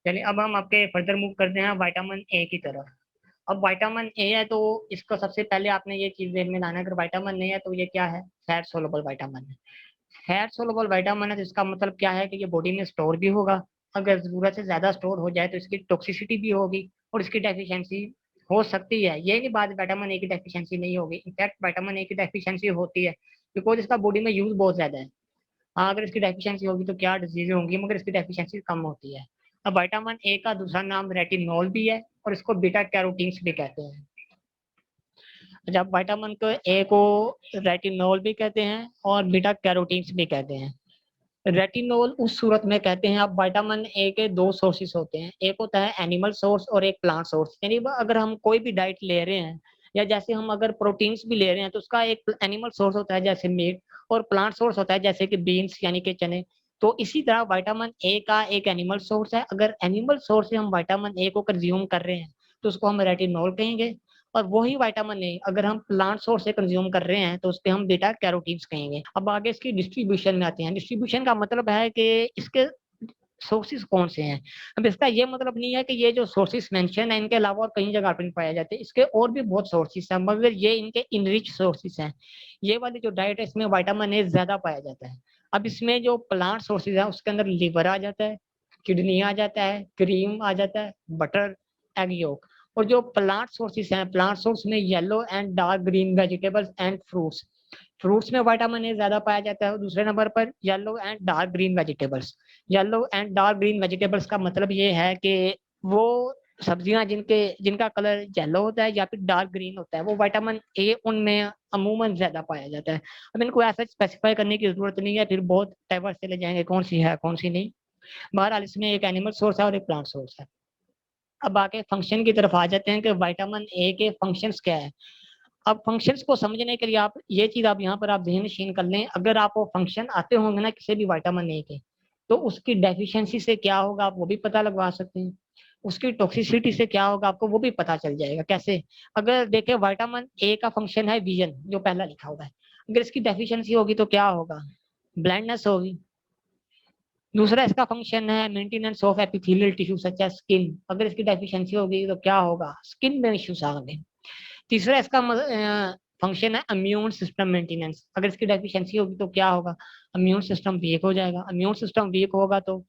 चलिए अब हम आपके फर्दर मूव करते हैं विटामिन ए की तरफ। अब विटामिन ए है तो इसको सबसे पहले आपने ये चीज ध्यान में लाना है, अगर विटामिन ए है तो ये क्या है, फैट सोलुबल विटामिन है। फैट सोलुबल विटामिन है तो इसका मतलब क्या है कि ये बॉडी में स्टोर भी होगा, अगर जरूरत से ज्यादा स्टोर हो जाए तो इसकी टॉक्सिसिटी भी होगी और इसकी डेफिशिएंसी हो सकती है। ये की बात विटामिन ए की डेफिशिएंसी नहीं होगी, इनफैक्ट विटामिन ए की डेफिशिएंसी होती है बिकॉज इसका बॉडी में यूज बहुत ज्यादा है। हाँ, अगर इसकी डेफिशिएंसी होगी तो क्या डिजीज होंगी, मगर इसकी डेफिशिएंसी कम होती है। अब विटामिन ए का दूसरा नाम रेटिनॉल भी है और इसको बीटा कैरोटीन्स भी कहते हैं। जब विटामिन को ए को रेटिनॉल भी कहते हैं और बीटा कैरोटीन्स भी कहते हैं। रेटिनॉल उस सूरत में कहते हैं, अब विटामिन ए के दो सोर्सेस होते हैं, एक होता है एनिमल सोर्स और एक प्लांट सोर्स। यानी अगर हम कोई भी डाइट ले रहे हैं या जैसे हम अगर प्रोटीन्स भी ले रहे हैं तो उसका एक एनिमल सोर्स होता है जैसे मीट, और प्लांट सोर्स होता है जैसे कि बीन्स यानी कि चने। तो इसी तरह विटामिन ए का एक एनिमल सोर्स है, अगर एनिमल सोर्स से हम विटामिन ए को कंज्यूम कर रहे हैं तो उसको हम रेटिनॉल कहेंगे। और वही विटामिन ए अगर हम प्लांट सोर्स से कंज्यूम कर रहे हैं तो उस पर हम बीटा कैरोटीन्स कहेंगे। अब आगे इसकी डिस्ट्रीब्यूशन में आते हैं। डिस्ट्रीब्यूशन का मतलब है कि इसके सोर्सेज कौन से हैं। अब इसका ये मतलब नहीं है कि ये जो सोर्सेज मेंशन है इनके अलावा और कहीं जगह पर नहीं पाए जाते, इसके और भी बहुत सोर्सेज हैं, मगर ये इनके इनरिच सोर्सेज हैं। ये वाली जो डाइट है इसमें विटामिन ए ज्यादा पाया जाता है। अब इसमें जो प्लांट सोर्सेज है उसके अंदर लिवर आ जाता है, किडनी आ जाता है, क्रीम आ जाता है, बटर, एग योक। और जो प्लांट सोर्सेज हैं, प्लांट सोर्स में yellow and dark green vegetables and fruits. Fruits में विटामिन ए ज्यादा पाया जाता है। दूसरे नंबर पर yellow and dark green vegetables. Yellow and dark green vegetables का मतलब ये है कि वो सब्जियां जिनका कलर येलो होता है या फिर डार्क ग्रीन होता है, वो विटामिन ए उनमें अमूमन ज्यादा पाया जाता है। अब इनको ऐसा स्पेसिफाई करने की जरूरत नहीं है, फिर बहुत डाइवर्स चले जाएंगे कौन सी है कौन सी नहीं। बहरहाल इसमें एक एनिमल सोर्स है और एक प्लांट सोर्स है। अब आके फंक्शन की तरफ आ जाते हैं कि विटामिन ए के फंक्शंस क्या है। अब फंक्शंस को समझने के लिए आप ये चीज आप यहाँ पर आप ध्यान नशीन कर लें, अगर आप वो फंक्शन आते होंगे ना किसी भी विटामिन ए के, तो उसकी डेफिशिएंसी से क्या होगा आप वो भी पता लगवा सकते हैं, उसकी टॉक्सिसिटी से क्या होगा आपको वो भी पता चल जाएगा। कैसे? अगर देखें विटामिन ए का फंक्शन है विजन, जो पहला लिखा हुआ है, अगर इसकी डेफिशिएंसी होगी तो क्या होगा, ब्लाइंडनेस होगी। दूसरा इसका फंक्शन है maintenance of epithelial tissue such as skin, अगर इसकी डेफिशिएंसी होगी तो क्या होगा, स्किन में इश्यूज आएंगे। तीसरा इसका फंक्शन है इम्यून सिस्टम मेंटेनेंस, अगर इसकी डेफिशिएंसी होगी तो क्या होगा, इम्यून सिस्टम वीक हो जाएगा। इम्यून सिस्टम वीक होगा तो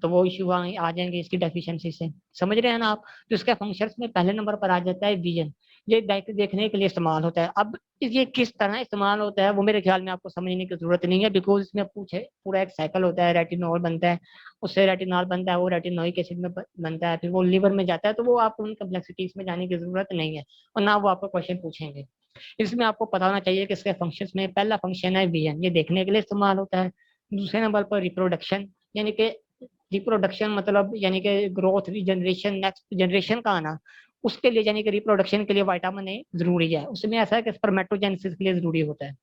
वो इश्यू आ जाएंगे इसकी डेफिशिएंसी से। समझ रहे हैं ना आप? तो इसके फंक्शंस में पहले नंबर पर आ जाता है विजन, ये देखने के लिए इस्तेमाल होता है। अब ये किस तरह इस्तेमाल होता है वो मेरे ख्याल में आपको समझने की जरूरत नहीं है, बिकॉज इसमें पूछे पूरा एक साइकिल होता है, रेटिनॉल बनता है, उससे रेटिनॉल बनता है, वो रेटिनोइक एसिड में बनता है, फिर वो लिवर में जाता है, तो वो आपको उन कम्प्लेक्सिटीज में जाने की जरूरत नहीं है और ना वो आपको क्वेश्चन पूछेंगे। इसमें आपको पता होना चाहिए कि इसके फंक्शंस में पहला फंक्शन है विजन, ये देखने के लिए इस्तेमाल होता है। दूसरे नंबर पर रिप्रोडक्शन, यानी कि रिप्रोडक्शन मतलब यानी कि ग्रोथ, रीजनरेशन, नेक्स्ट जनरेशन का आना, उसके लिए यानी कि रिप्रोडक्शन के लिए विटामिन ए जरूरी है। उसमें ऐसा है कि स्पर्मेटोजेनेसिस के लिए जरूरी होता है।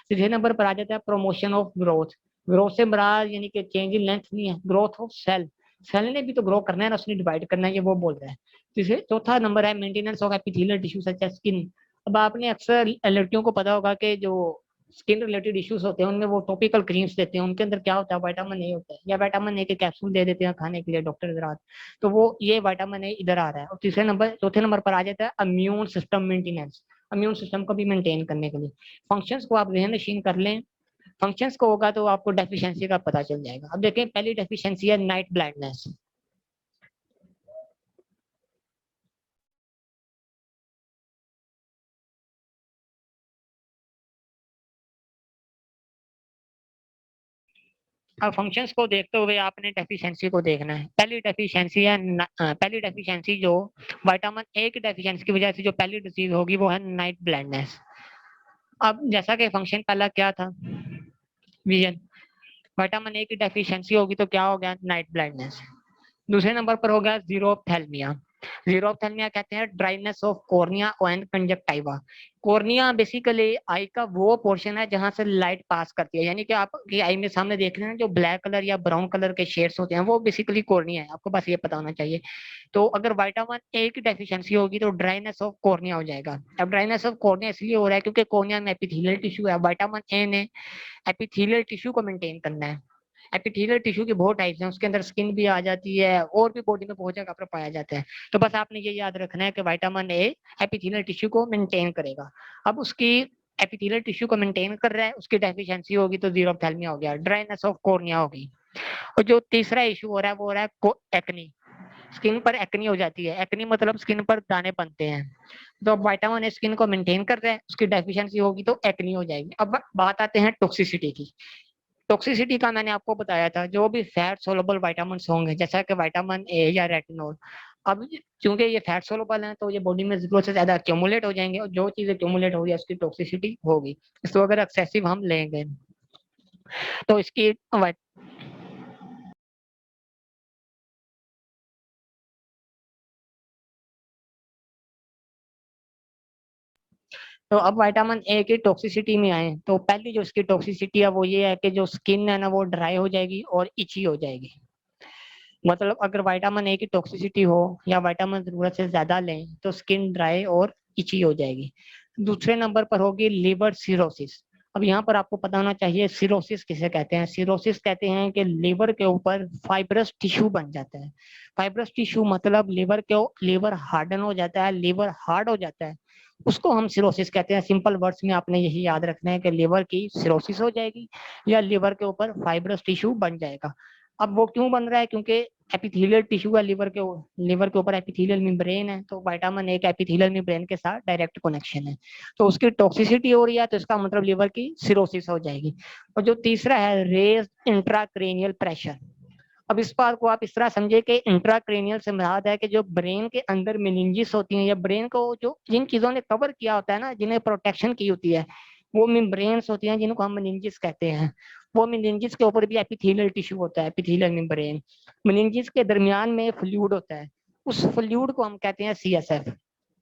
तीसरे नंबर पर आ जाता है प्रमोशन ऑफ ग्रोथ, ग्रोथ से मराद यानी कि चेंज इन लेंथ नहीं है, ग्रोथ ऑफ सेल, सेल ने भी तो ग्रो करना है ना, उसने डिवाइड करना है, ये वो बोल रहा है। तीसरे चौथा नंबर है maintenance of epithelial tissue such as skin. अब आपने अक्सर लड़कियों को पता होगा कि जो स्किन रिलेटेड इश्यूज होते हैं उनमें वो टॉपिकल क्रीम्स देते हैं, उनके अंदर क्या होता है, विटामिन ए होता है, या विटामिन ए के कैप्सूल दे देते हैं खाने के लिए डॉक्टर हजरात। तो वो ये विटामिन ए इधर आ रहा है। और चौथे नंबर पर आ जाता है immune system maintenance, immune system को भी मेंटेन करने के लिए। फंक्शंस को आप जहन नशीन कर लें, फंक्शंस को होगा तो आपको डेफिशिएंसी का पता चल जाएगा। अब देखें पहली डेफिशिएंसी है नाइट ब्लाइंडनेस। अब फंक्शंस को देखते हुए आपने डेफिशिएंसी को देखना है। पहली डेफिशिएंसी जो विटामिन ए की डेफिशिएंसी की वजह से जो पहली डिजीज होगी वो है नाइट ब्लाइंडनेस। अब जैसा कि फंक्शन पहला क्या था, विजन, विटामिन ए की डेफिशिएंसी होगी तो क्या हो गया, नाइट ब्लाइंडनेस। दूसरे नंबर पर हो गया जीरोप्थेल्मिया। जीरोप्थेल्मिया कहते हैं dryness of cornea and conjunctiva. Cornea basically I का वो पोर्शन है जहां से लाइट पास करती है, यानी कि आप की आई में सामने देख रहे हैं जो ब्लैक कलर या ब्राउन कलर के शेड्स होते हैं वो बेसिकली कॉर्निया है, आपको बस ये पता होना चाहिए। तो अगर विटामिन ए की डेफिशिएंसी होगी तो ड्राइनेस ऑफ कॉर्निया हो जाएगा। अब ड्राइनेस ऑफ कॉर्निया इसलिए हो रहा है क्योंकि कॉर्निया में एपिथेलियल टिश्यू है, विटामिन ए ने एपिथेलियल टिश्यू को मेंटेन करना है। एपिथेलियल टिश्यू की बहुत टाइप्स हैं, उसके अंदर स्किन भी आ जाती है और भी बॉडी में बहुत जगह पर पाया जाता है। तो बस आपने ये याद रखना है कि विटामिन ए एपिथेलियल टिश्यू को मेंटेन करेगा। अब उसकी एपिथेलियल टिश्यू को मेंटेन कर रहा है, उसकी डेफिशिएंसी होगी तो जीरोप्थेल्मिया हो गया, ड्राइनेस ऑफ कॉर्निया होगी। और जो तीसरा इशू हो रहा है वो हो रहा है एक्नी, स्किन पर एक्नी हो जाती है। एक्नी मतलब स्किन पर दाने बनते हैं। तो विटामिन ए स्किन को मेंटेन कर रहा है, उसकी डेफिशिएंसी होगी तो एक्नी हो जाएगी। अब बात आते हैं टॉक्सिसिटी की। टॉक्सिसिटी का मैंने आपको बताया था, जो भी फैट सोलुबल विटामिन होंगे जैसा कि विटामिन ए या रेटिनॉल, अब चूंकि ये फैट सोलुबल है तो ये बॉडी में जरूरत से ज्यादा एक्यूमुलेट हो जाएंगे, और जो चीज एक्यूमुलेट होगी उसकी टॉक्सिसिटी होगी। इसको अगर एक्सेसिव हम लेंगे तो इसकी तो अब विटामिन ए की टॉक्सिसिटी में आए तो पहली जो इसकी टॉक्सिसिटी है वो ये है कि जो स्किन है ना वो ड्राई हो जाएगी और इची हो जाएगी। मतलब अगर विटामिन ए की टॉक्सिसिटी हो या विटामिन जरूरत से ज्यादा लें तो स्किन ड्राई और इची हो जाएगी। दूसरे नंबर पर होगी लिवर सिरोसिस। अब यहाँ पर आपको पता होना चाहिए सिरोसिस किसे कहते हैं। सिरोसिस कहते हैं कि लिवर के ऊपर फाइब्रस टिश्यू बन जाता है। फाइब्रस टिश्यू मतलब लिवर हार्डन हो जाता है, लिवर हार्ड हो जाता है, उसको हम सिरोसिस कहते हैं। सिंपल वर्ड्स में आपने यही याद रखना है कि लिवर की सिरोसिस हो जाएगी या लिवर के ऊपर फाइब्रस टिश्यू बन जाएगा। अब वो क्यों बन रहा है? क्योंकि एपिथेलियल टिश्यू है लिवर के ऊपर एपिथेलियल मेम्ब्रेन है, तो विटामिन ए का एपिथेलियल मेम्ब्रेन के साथ डायरेक्ट कनेक्शन है। तो उसकी टॉक्सिसिटी हो रही है तो इसका मतलब लिवर की सिरोसिस हो जाएगी। और जो तीसरा है रेज इंट्राक्रेनियल प्रेशर। अब इस बात को आप इस तरह समझे कि इंट्राक्रेनियल से मुराद है कि जो ब्रेन के अंदर मेनिंजिस होती है या ब्रेन को जो जिन चीजों ने कवर किया होता है ना, जिन्हें प्रोटेक्शन की होती है, वो मेम्ब्रेन्स होती हैं जिनको हम मेनिंजिस कहते हैं। वो मेनिंजिस के ऊपर भी एपिथेलियल टिश्यू होता है, एपिथेलियल मेम्ब्रेन। मेनिंजिस के दरमियान में फ्लूइड होता है, उस फ्लूइड को हम कहते हैं सीएसएफ।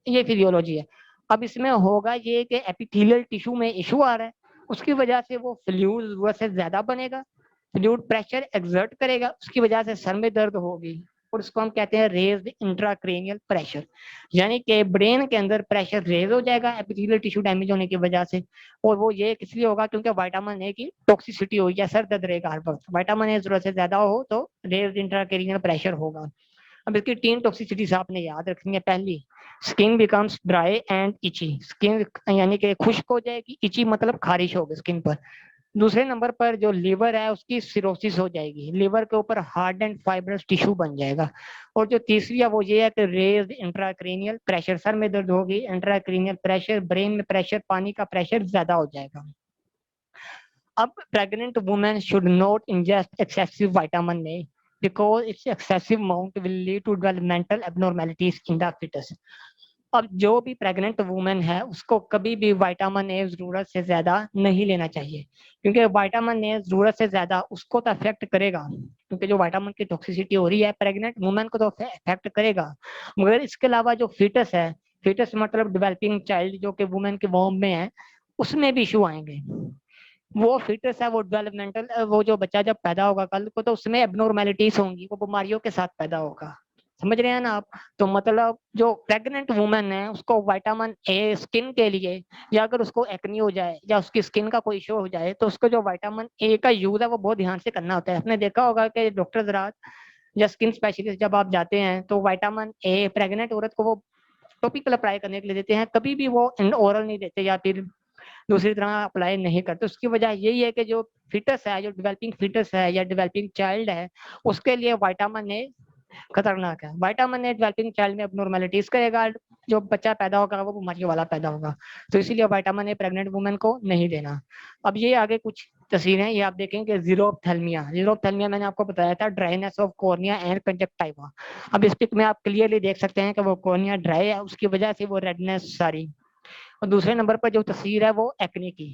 ये फिजियोलॉजी है। अब इसमें होगा ये कि एपिथेलियल टिश्यू में इशू आ रहा है, उसकी वजह से वो फ्लूइड जरूरत से ज्यादा बनेगा, फ्लूइड प्रेशर एक्सर्ट करेगा, उसकी वजह से सर में दर्द होगी, और उसको हम कहते हैं रेज्ड इंट्राक्रेनियल प्रेशर। यानी कि ब्रेन के अंदर प्रेशर रेज हो जाएगा एपिथेलियल टिश्यू डैमेज होने की वजह से। और वो ये इसलिए होगा क्योंकि विटामिन ए की टॉक्सिसिटी होगी या सर दर्द रहेगा हर वक्त। विटामिन ए जरूरत से ज्यादा हो तो रेज्ड इंट्राक्रेनियल प्रेशर होगा। अब इसकी तीन टॉक्सिसिटीज आपने याद रखनी है। पहली, skin becomes dry and itchy, skin यानी कि खुश्क हो जाएगी, इची मतलब खारिश होगी स्किन पर। दूसरे नंबर पर जो लिवर है उसकी सिरोसिस हो जाएगी, लिवर के ऊपर हार्ड एंड फाइब्रस टिश्यू बन जाएगा। और जो तीसरी है वो ये है कि रेज्ड इंट्राक्रेनियल प्रेशर, सर में दर्द होगी, इंट्राक्रेनियल प्रेशर, ब्रेन में प्रेशर, पानी का प्रेशर ज्यादा हो जाएगा। अब pregnant women should not ingest excessive vitamin A because its excessive amount will lead to developmental abnormalities in the fetus. अब जो भी प्रेग्नेंट वुमेन है उसको कभी भी विटामिन ए जरूरत से ज्यादा नहीं लेना चाहिए, क्योंकि विटामिन ए जरूरत से ज्यादा उसको तो अफेक्ट करेगा, क्योंकि जो विटामिन की टॉक्सिसिटी हो रही है प्रेग्नेंट वुमेन को तो अफेक्ट करेगा, मगर इसके अलावा जो फीटस है, फीटस मतलब डेवलपिंग चाइल्ड जो कि वुमेन के वॉर्म में है, उसमें भी इशू आएंगे। वो फिटनेस है, वो डेवलपमेंटल, वो जो बच्चा जब पैदा होगा कल को तो उसमें एबनॉर्मेलिटीज होंगी, वो बीमारियों के साथ पैदा होगा। समझ रहे हैं ना आप? तो मतलब जो प्रेग्नेंट वुमेन है उसको विटामिन ए स्किन के लिए, या अगर उसको एक्नी हो जाए या उसकी स्किन का कोई इशू हो जाए तो उसको जो विटामिन ए का यूज है वो बहुत ध्यान से करना होता है। आपने देखा होगा कि डॉक्टर जरा या स्किन स्पेशलिस्ट जब आप जाते हैं तो विटामिन ए प्रेग्नेंट औरत को वो टॉपिकल अप्लाई करने के लिए देते हैं, कभी भी वो ओरल नहीं देते या फिर दूसरी तरह अप्लाई नहीं करते। उसकी वजह यही है कि जो फिटस है, जो डेवलपिंग फिटस है या डेवलपिंग चाइल्ड है, उसके लिए विटामिन ए खतरनाक है। विटामिन ए डेवलपिंग चाइल्ड में एबनॉर्मेलिटीज करेगा, जो बच्चा पैदा होगा वो बीमारियों वाला पैदा होगा। तो इसीलिए विटामिन ए प्रेग्नेंट वुमेन को नहीं देना। अब ये आगे कुछ तस्वीरें ये आप देखेंगे, जीरोप्थेल्मिया। जीरोप्थेल्मिया मैंने आपको बताया था, dryness of cornea and conjunctiva. अब इस पिक में आप क्लियरली देख सकते हैं कि वो कॉर्निया ड्राई है, उसकी वजह से वो रेडनेस सारी। और दूसरे नंबर पर जो तस्वीर है वो एक्ने की।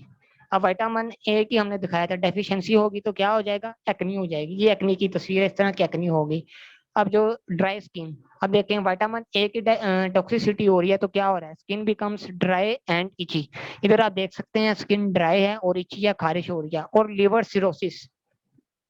अब विटामिन ए की हमने दिखाया था, डेफिशिएंसी होगी तो क्या हो जाएगा? एक्नी हो जाएगी। ये एक्नी की तस्वीर है, इस तरह की एक्नी होगी। अब जो ड्राई स्किन, अब देखें विटामिन ए की टॉक्सिसिटी हो रही है तो क्या हो रहा है? Skin becomes dry and itchy. इधर आप देख सकते हैं स्किन ड्राई है और इची या खारिश हो रही है। और लिवर सिरोसिस,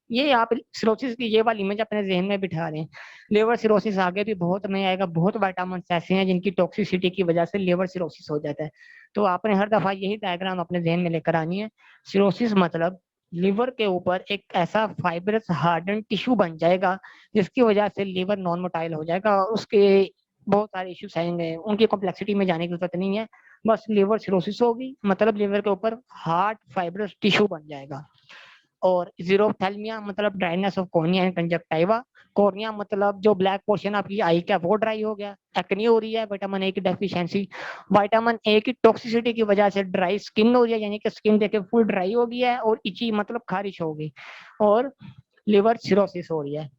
ये आप सिरोसिस की ये वाली इमेज अपने जहन में बिठा लें। लिवर सिरोसिस आगे भी बहुत में आएगा, बहुत विटामिन ऐसे हैं जिनकी टॉक्सिसिटी की वजह से लिवर सिरोसिस हो जाता है। तो आपने हर दफा यही डायग्राम अपने जहन में लेकर आनी है। सिरोसिस मतलब लिवर के ऊपर एक ऐसा फाइब्रस हार्डन टिश्यू बन जाएगा जिसकी वजह से लिवर नॉन मोटाइल हो जाएगा और उसके बहुत सारे इश्यूज आएंगे, उनकी कॉम्प्लेक्सिटी में जाने की जरूरत नहीं है। बस लिवर सिरोसिस होगी, मतलब लिवर के ऊपर हार्ड फाइब्रस टिश्यू बन जाएगा। और जीरोथैल्मिया मतलब dryness of cornea and conjunctiva. Cornea मतलब जो ब्लैक पोर्शन आपकी आई का वो ड्राई हो गया, एक्ने हो रही है विटामिन ए की डेफिशिएंसी। विटामिन ए की टॉक्सिसिटी की वजह से ड्राई स्किन हो रही है, यानी कि स्किन देखिए फुल ड्राई हो गई है और इची मतलब खारिश हो गई, और लिवर सिरोसिस हो रही है।